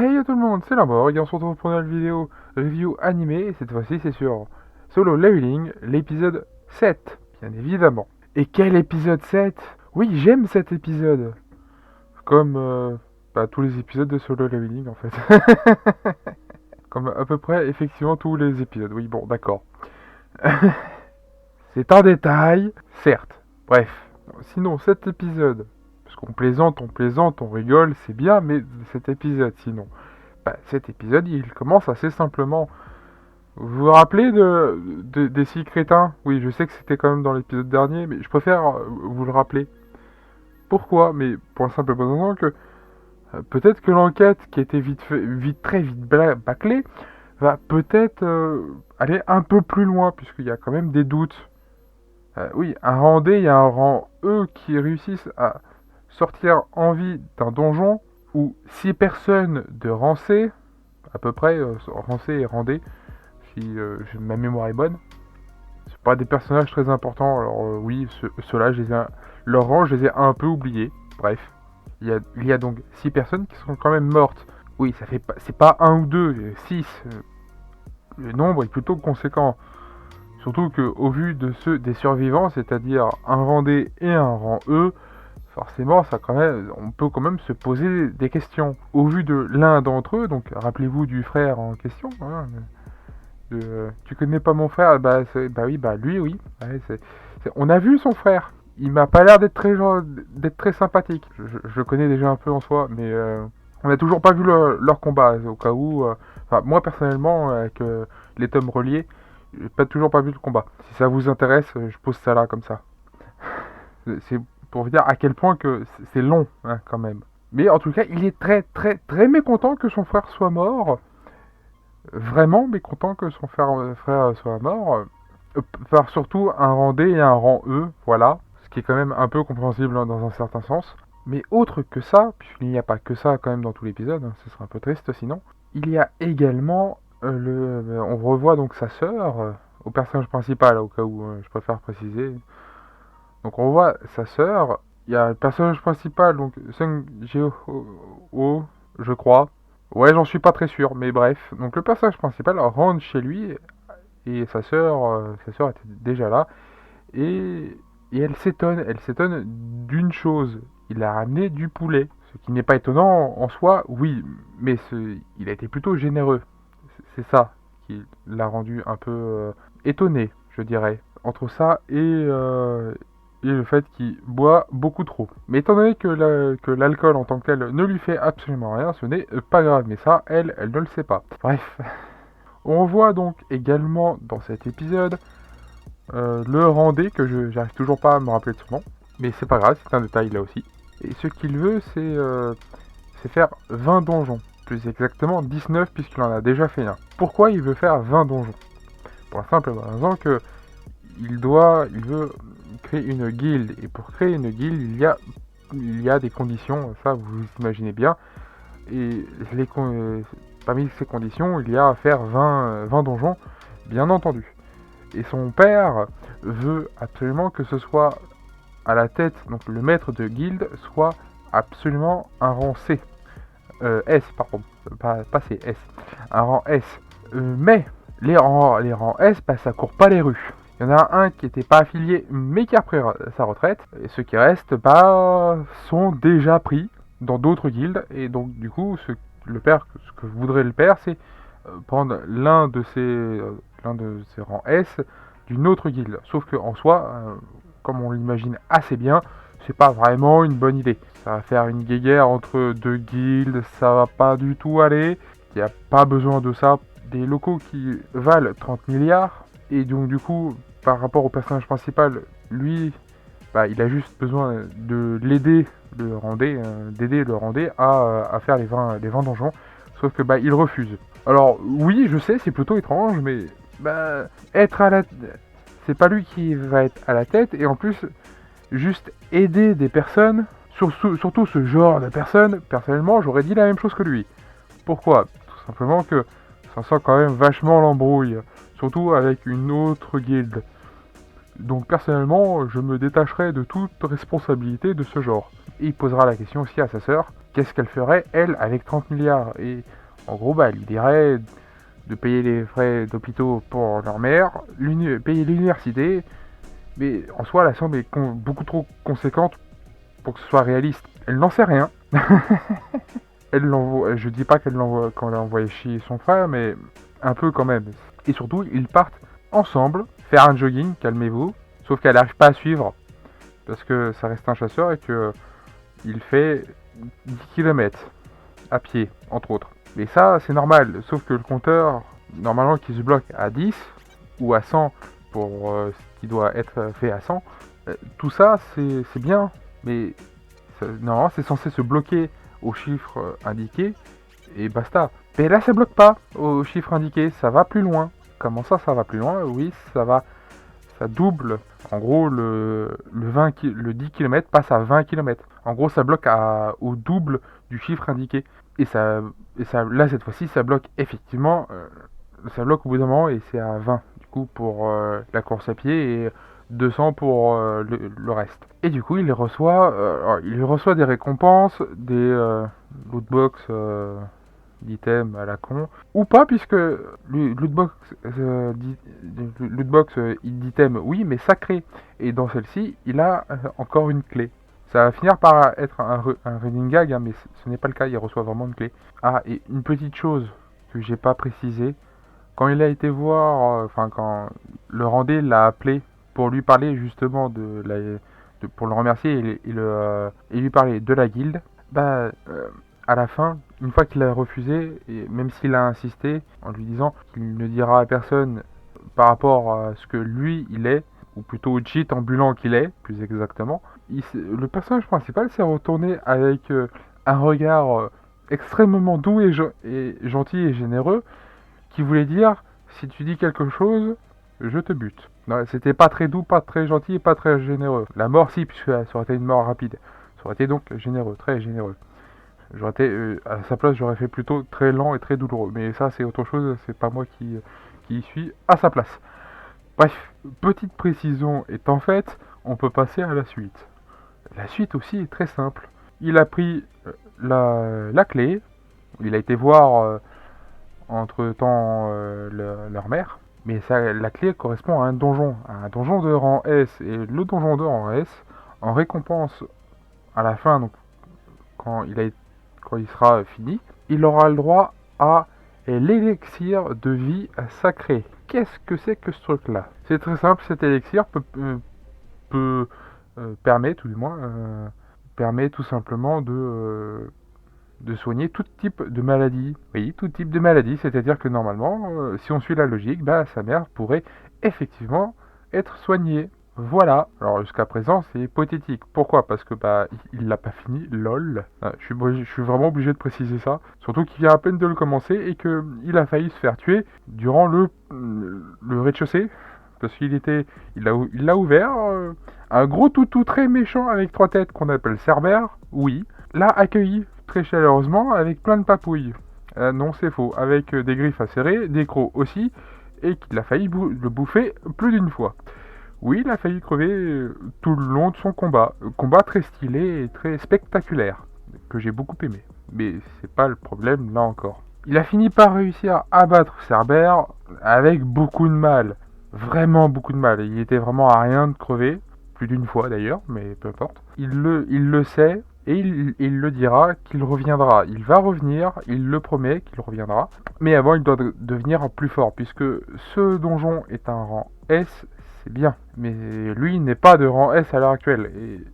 Hey tout le monde, c'est Limborg et on se retrouve pour une nouvelle vidéo review animée et cette fois-ci c'est sur Solo Leveling, l'épisode 7, bien évidemment. Et quel épisode 7? Oui, j'aime cet épisode, comme tous les épisodes de Solo Leveling en fait. Comme à peu près effectivement tous les épisodes, oui bon d'accord. C'est un détail, certes. Bref, sinon cet épisode, parce qu'on plaisante, on rigole, c'est bien, mais cet épisode sinon... cet épisode, il commence assez simplement. Vous vous rappelez des six crétins? Oui, je sais que c'était quand même dans l'épisode dernier, mais je préfère vous le rappeler. Pourquoi? Mais pour la simple bonne raison que peut-être que l'enquête, qui était très vite bâclée, va peut-être aller un peu plus loin, puisqu'il y a quand même des doutes. Oui, un rang D, il y a un rang E qui réussissent à sortir en vie d'un donjon où 6 personnes de rang C, à peu près, rang C et rang D, si ma mémoire est bonne. C'est pas des personnages très importants, alors oui, ceux-là, leur rang, je les ai un peu oubliés. Bref, il y a donc 6 personnes qui sont quand même mortes. Oui, ça fait pas, c'est pas un ou deux, 6. Le nombre est plutôt conséquent. Surtout qu'au vu de ceux des survivants, c'est-à-dire un rang D et un rang E, forcément, on peut quand même se poser des questions. Au vu de l'un d'entre eux, donc rappelez-vous du frère en question, hein, tu connais pas mon frère? Bah oui, bah lui, oui. Ouais, on a vu son frère. Il m'a pas l'air d'être très sympathique. Je le connais déjà un peu en soi, mais on n'a toujours pas vu leur combat. Au cas où, enfin, moi personnellement, avec les tomes reliés, j'ai toujours pas vu le combat. Si ça vous intéresse, je pose ça là comme ça. C'est pour vous dire à quel point que c'est long, hein, quand même. Mais en tout cas, il est très très très mécontent que son frère soit mort, vraiment mécontent que son frère soit mort, par surtout un rang D et un rang E, voilà, ce qui est quand même un peu compréhensible hein, dans un certain sens. Mais autre que ça, puisqu'il n'y a pas que ça quand même dans tout l'épisode, hein, ce serait un peu triste sinon, il y a également on revoit donc sa sœur, au personnage principal, au cas où je préfère préciser. Donc on voit sa sœur, il y a le personnage principal, donc Sung Jeo, je crois, ouais, j'en suis pas très sûr, mais bref. Donc le personnage principal rentre chez lui et sa sœur était déjà là et elle s'étonne d'une chose. Il a ramené du poulet, ce qui n'est pas étonnant en soi, oui, mais il a été plutôt généreux. C'est ça qui l'a rendu un peu étonné, je dirais. Entre ça et le fait qu'il boit beaucoup trop. Mais étant donné que l'alcool en tant que tel ne lui fait absolument rien, ce n'est pas grave. Mais ça, elle ne le sait pas. Bref. On voit donc également dans cet épisode le Randé, que j'arrive toujours pas à me rappeler de son nom. Mais c'est pas grave, c'est un détail là aussi. Et ce qu'il veut, c'est faire 20 donjons. Plus exactement 19 puisqu'il en a déjà fait un. Pourquoi il veut faire 20 donjons? Pour la simple raison que il veut créer une guilde. Et pour créer une guilde, il y a des conditions, ça vous imaginez bien. Et parmi ces conditions, il y a à faire 20 donjons, bien entendu. Et son père veut absolument que ce soit à la tête, donc le maître de guilde, soit absolument un rang C. S, pardon, pas C, S. Un rang S. Mais les rangs S, ça court pas les rues. Il y en a un qui n'était pas affilié, mais qui a pris sa retraite. Et ceux qui restent, sont déjà pris dans d'autres guildes. Et donc, du coup, ce que voudrait le père, c'est prendre l'un de ces rangs S d'une autre guilde. Sauf que en soi, comme on l'imagine assez bien, c'est pas vraiment une bonne idée. Ça va faire une guéguerre entre deux guildes, ça va pas du tout aller. Il n'y a pas besoin de ça. Des locaux qui valent 30 milliards. Et donc du coup, par rapport au personnage principal, lui, il a juste besoin de l'aider, d'aider le Randé à faire les 20 donjons. Sauf que il refuse. Alors oui, je sais, c'est plutôt étrange, mais être à la... C'est pas lui qui va être à la tête, et en plus, juste aider des personnes, surtout ce genre de personnes, personnellement, j'aurais dit la même chose que lui. Pourquoi? Tout simplement que ça sent quand même vachement l'embrouille, surtout avec une autre guilde. Donc personnellement, je me détacherai de toute responsabilité de ce genre. Et il posera la question aussi à sa sœur, qu'est-ce qu'elle ferait, elle, avec 30 milliards. Et en gros, bah, elle lui dirait de payer les frais d'hôpitaux pour leur mère, payer l'université, mais en soi, la somme est beaucoup trop conséquente pour que ce soit réaliste. Elle n'en sait rien. Elle l'envoie, je dis pas qu'elle l'envoie quand elle a envoyé chier son frère, mais un peu quand même. Et surtout, ils partent ensemble faire un jogging, calmez-vous. Sauf qu'elle n'arrive pas à suivre parce que ça reste un chasseur et que il fait 10 km à pied, entre autres. Mais ça, c'est normal. Sauf que le compteur, normalement, qui se bloque à 10 ou à 100 pour ce qui doit être fait à 100, tout ça, c'est bien. Mais normalement, c'est censé se bloquer au chiffre indiqué et basta. Mais là, ça bloque pas au chiffre indiqué, ça va plus loin. Comment ça, ça va plus loin? Oui, ça double. En gros, le 10 km passe à 20 km. En gros, ça bloque au double du chiffre indiqué. Là, cette fois-ci, ça bloque effectivement. Ça bloque au bout d'un moment et c'est à 20 du coup pour la course à pied et 200 pour le reste. Et du coup, il reçoit des récompenses, des lootbox d'items à la con, ou pas, puisque le lootbox d'items, oui, mais sacré. Et dans celle-ci, il a encore une clé. Ça va finir par être un running gag, hein, mais ce n'est pas le cas, il reçoit vraiment une clé. Ah, et une petite chose que j'ai pas précisé, quand il a été voir, quand le Randé l'a appelé pour lui parler justement pour le remercier et lui parler de la guilde, bah, à la fin, une fois qu'il a refusé, et même s'il a insisté en lui disant qu'il ne dira à personne par rapport à ce que lui il est, ou plutôt cheat ambulant qu'il est, plus exactement, le personnage principal s'est retourné avec un regard extrêmement doux et gentil et généreux, qui voulait dire si tu dis quelque chose, je te bute. Non, c'était pas très doux, pas très gentil et pas très généreux. La mort, si, puisque ça aurait été une mort rapide. Ça aurait été donc généreux, très généreux. À sa place, j'aurais fait plutôt très lent et très douloureux. Mais ça, c'est autre chose, c'est pas moi qui y suis à sa place. Bref, petite précision étant faite, on peut passer à la suite. La suite aussi est très simple. Il a pris la clé, il a été voir entre-temps leur mère, mais la clé correspond à un donjon de rang S. Et le donjon de rang S, en récompense à la fin, donc quand il sera fini, il aura le droit à l'élixir de vie sacré. Qu'est-ce que c'est que ce truc-là? C'est très simple, cet élixir permet, tout du moins, permet tout simplement de soigner tout type de maladie. Oui, tout type de maladie, c'est-à-dire que normalement, si on suit la logique, bah, sa mère pourrait effectivement être soignée. Voilà. Alors jusqu'à présent, c'est hypothétique. Pourquoi? Parce que bah il l'a pas fini. Lol. Je suis vraiment obligé de préciser ça. Surtout qu'il vient à peine de le commencer et que il a failli se faire tuer durant le rez-de-chaussée. Parce il l'a ouvert. Un gros toutou très méchant avec 3 têtes qu'on appelle Cerbère. Oui. L'a accueilli très chaleureusement avec plein de papouilles. Non, c'est faux. Avec des griffes acérées, des crocs aussi, et qu'il a failli le bouffer plus d'une fois. Oui, il a failli crever tout le long de son combat. Combat très stylé et très spectaculaire, que j'ai beaucoup aimé. Mais c'est pas le problème là encore. Il a fini par réussir à battre Cerbère avec beaucoup de mal. Vraiment beaucoup de mal. Il était vraiment à rien de crever. Plus d'une fois d'ailleurs, mais peu importe. Il le sait et il le dira qu'il reviendra. Il va revenir, il le promet qu'il reviendra. Mais avant, il doit devenir plus fort, puisque ce donjon est un rang S, c'est bien. Mais lui n'est pas de rang S à l'heure actuelle. Et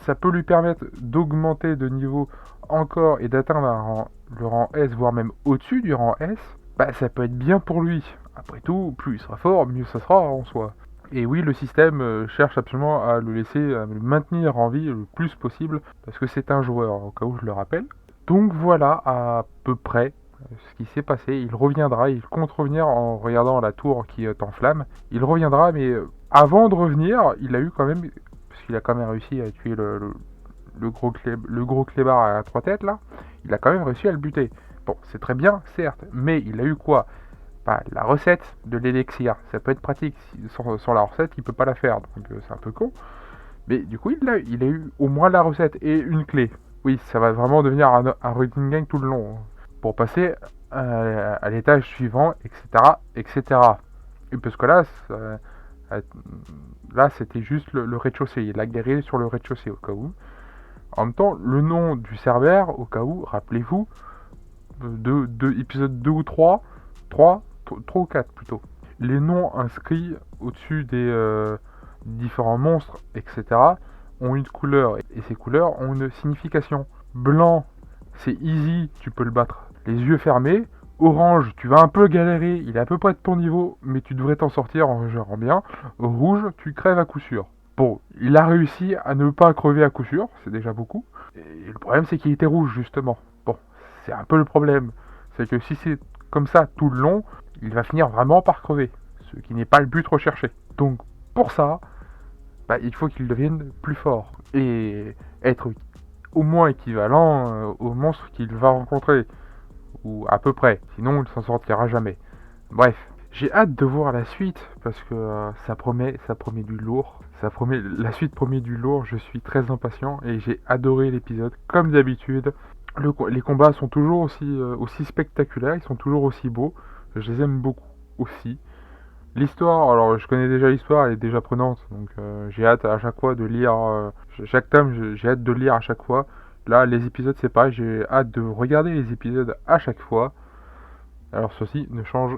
ça peut lui permettre d'augmenter de niveau encore et d'atteindre le rang S, voire même au-dessus du rang S, bah ça peut être bien pour lui. Après tout, plus il sera fort, mieux ça sera en soi. Et oui, le système cherche absolument à le maintenir en vie le plus possible, parce que c'est un joueur, au cas où je le rappelle. Donc voilà à peu près ce qui s'est passé. Il reviendra, il compte revenir en regardant la tour qui est en flammes. Il reviendra, mais avant de revenir, il a eu quand même, parce qu'il a quand même réussi à tuer le gros clébard à 3 têtes là, il a quand même réussi à le buter. Bon, c'est très bien, certes, mais il a eu quoi? Bah, la recette de l'élixir. Ça peut être pratique. Sans la recette, il peut pas la faire, donc c'est un peu con. Mais du coup, il a eu au moins la recette et une clé. Oui, ça va vraiment devenir un running gang tout le long, hein, pour passer à l'étage suivant, etc., etc. Et parce que là, c'était juste le rez-de-chaussée. Il a guerrier sur le rez-de-chaussée au cas où. En même temps, le nom du serveur, au cas où, rappelez-vous, épisode 2 ou 3 ou 4 plutôt. Les noms inscrits au-dessus des différents monstres, etc., ont une couleur, et ces couleurs ont une signification. Blanc, c'est easy, tu peux le battre les yeux fermés. Orange, tu vas un peu galérer, il est à peu près de ton niveau, mais tu devrais t'en sortir en gérant bien. Rouge, tu crèves à coup sûr. Bon, il a réussi à ne pas crever à coup sûr, c'est déjà beaucoup. Et le problème, c'est qu'il était rouge, justement. Bon, c'est un peu le problème. C'est que si c'est comme ça tout le long, il va finir vraiment par crever. Ce qui n'est pas le but recherché. Donc, pour ça, bah, il faut qu'il devienne plus fort. Et être au moins équivalent au monstre qu'il va rencontrer. Ou à peu près. Sinon, il ne s'en sortira jamais. Bref. J'ai hâte de voir la suite parce que ça promet du lourd. La suite promet du lourd. Je suis très impatient et j'ai adoré l'épisode comme d'habitude. Les combats sont toujours aussi spectaculaires, ils sont toujours aussi beaux. Je les aime beaucoup aussi. L'histoire, alors je connais déjà l'histoire, elle est déjà prenante, donc j'ai hâte à chaque fois de lire chaque tome, j'ai hâte de lire à chaque fois. Là, les épisodes, c'est pareil, j'ai hâte de regarder les épisodes à chaque fois. Alors ceci ne change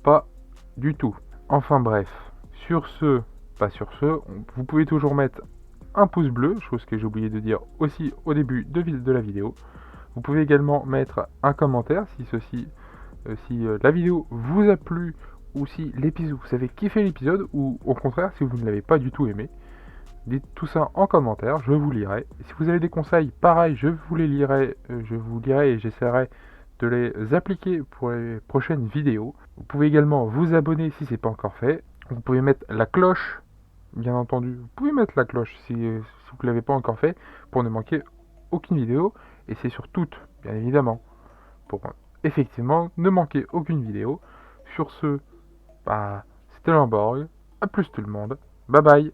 pas du tout. Enfin bref, sur ce, pas sur ce, vous pouvez toujours mettre un pouce bleu, chose que j'ai oublié de dire aussi au début de la vidéo. Vous pouvez également mettre un commentaire si la vidéo vous a plu ou si l'épisode, vous avez kiffé l'épisode ou au contraire si vous ne l'avez pas du tout aimé. Dites tout ça en commentaire, je vous lirai. Si vous avez des conseils, pareil, je vous lirai et j'essaierai de les appliquer pour les prochaines vidéos. Vous pouvez également vous abonner si ce n'est pas encore fait. Vous pouvez mettre la cloche, bien entendu. Vous pouvez mettre la cloche si vous ne l'avez pas encore fait pour ne manquer aucune vidéo. Et c'est sur toutes, bien évidemment, pour effectivement ne manquer aucune vidéo. Sur ce, bah, c'était Lamborg. A plus tout le monde. Bye bye.